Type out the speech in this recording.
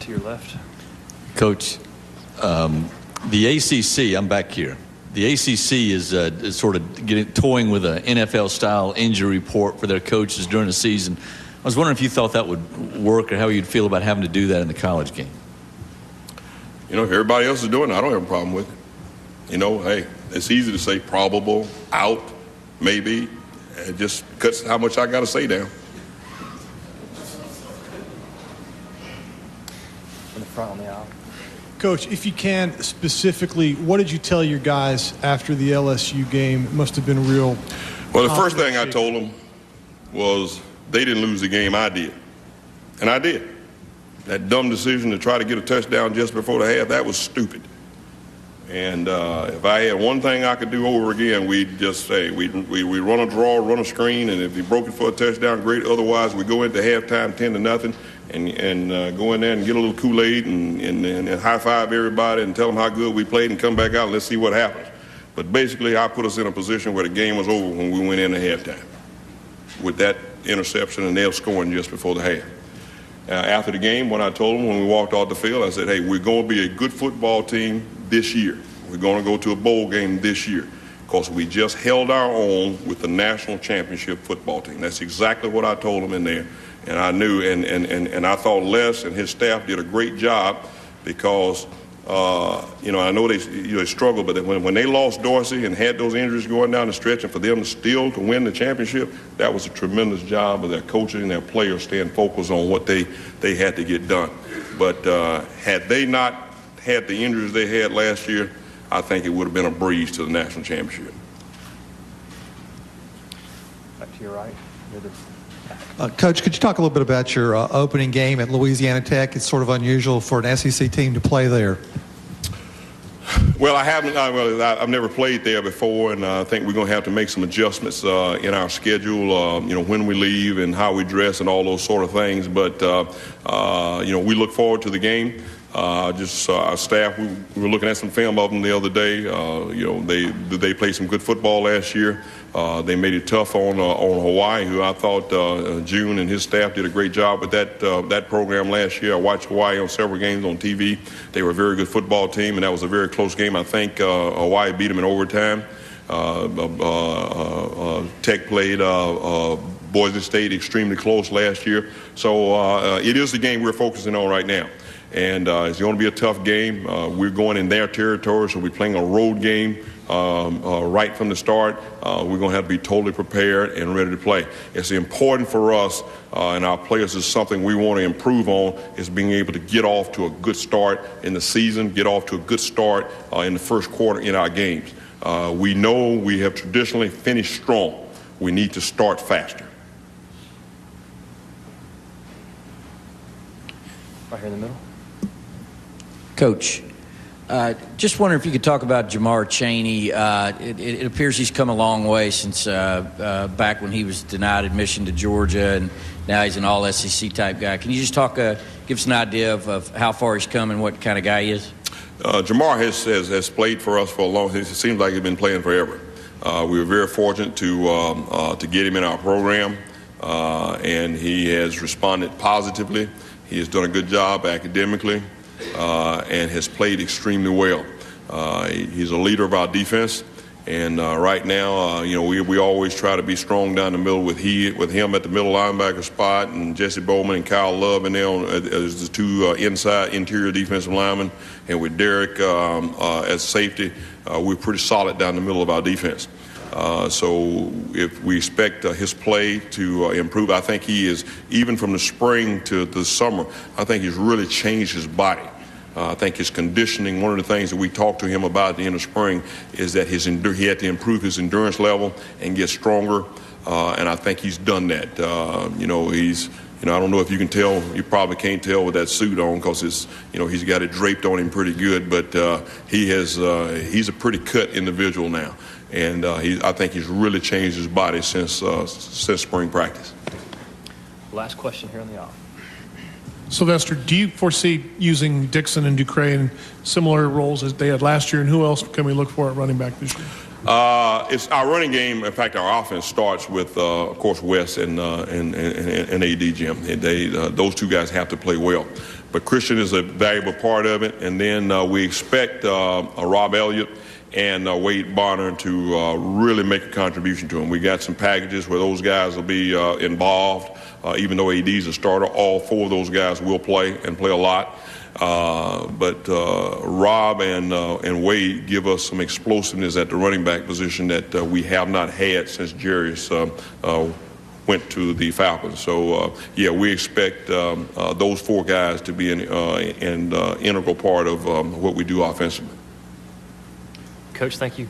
to your left. Coach, the ACC, I'm back here. The ACC is sort of toying with an NFL-style injury report for their coaches during the season. I was wondering if you thought that would work or how you'd feel about having to do that in the college game. You know, if everybody else is doing it, I don't have a problem with it. You know, hey, it's easy to say probable, out, maybe. It just cuts how much I got to say down. In the front on the aisle. Coach, if you can, specifically, what did you tell your guys after the LSU game? It must have been real. Well, the first thing I told them was they didn't lose the game, I did. And I did. That dumb decision to try to get a touchdown just before the half, that was stupid. And if I had one thing I could do over again, we'd just say, we'd run a draw, run a screen, and if he broke it for a touchdown, great. Otherwise, we go into halftime 10-0 and go in there and get a little Kool-Aid and high-five everybody and tell them how good we played and come back out and let's see what happens. But basically, I put us in a position where the game was over when we went into halftime with that interception and nail scoring just before the half. After the game, when I told them when we walked off the field, I said, hey, we're going to be a good football team this year. We're going to go to a bowl game this year because we just held our own with the national championship football team. That's exactly what I told them in there. And I knew, and I thought Les and his staff did a great job because, you know, I know they struggled, but when they lost Dorsey and had those injuries going down the stretch, and for them to win the championship, that was a tremendous job of their coaches and their players staying focused on what they had to get done. But had they not had the injuries they had last year, I think it would have been a breeze to the national championship. Back to your right. Near the Coach, could you talk a little bit about your opening game at Louisiana Tech? It's sort of unusual for an SEC team to play there. Well, I haven't. I've never played there before, and I think we're going to have to make some adjustments in our schedule. You know, when we leave and how we dress and all those sort of things. But you know, we look forward to the game. Our staff, we were looking at some film of them the other day. You know, they played some good football last year. They made it tough on Hawaii, who I thought June and his staff did a great job with that program last year. I watched Hawaii on several games on TV. They were a very good football team, and that was a very close game. I think Hawaii beat them in overtime. Tech played Boise State extremely close last year. So it is the game we're focusing on right now. And it's going to be a tough game. We're going in their territory, so we're playing a road game right from the start. We're going to have to be totally prepared and ready to play. It's important for us and our players is something we want to improve on is being able to get off to a good start in the season, get off to a good start in the first quarter in our games. We know we have traditionally finished strong. We need to start faster. right here in the middle. Coach, just wondering if you could talk about Jamar Chaney. It appears he's come a long way since back when he was denied admission to Georgia, and now he's an all-SEC type guy. Can you just give us an idea of how far he's come and what kind of guy he is? Jamar has played for us for a long time. It seems like he's been playing forever. We were very fortunate to get him in our program, and he has responded positively. He has done a good job academically and has played extremely well. He's a leader of our defense, and right now, we always try to be strong down the middle with him at the middle linebacker spot, and Jesse Bowman and Kyle Love in there as the two interior defensive linemen, and with Derek as safety. We're pretty solid down the middle of our defense. So if we expect his play to improve, I think he is, even from the spring to the summer, I think he's really changed his body. I think his conditioning, one of the things that we talked to him about at the end of spring is that he had to improve his endurance level and get stronger, and I think he's done that. I don't know if you can tell, you probably can't tell with that suit on because he's got it draped on him pretty good, but he's a pretty cut individual now. And I think he's really changed his body since spring practice. Last question here on the aisle. Sylvester, do you foresee using Dixon and Ducre in similar roles as they had last year, and who else can we look for at running back this year? It's our running game. In fact, our offense starts with, of course, Wes and AD Jim. Those two guys have to play well. But Christian is a valuable part of it. And then we expect Rob Elliott and Wade Bonner to really make a contribution to them. We got some packages where those guys will be involved. Even though AD's a starter, all four of those guys will play and play a lot. But Rob and Wade give us some explosiveness at the running back position that we have not had since Jarius went to the Falcons. So, yeah, we expect those four guys to be an integral part of what we do offensively. Coach, thank you.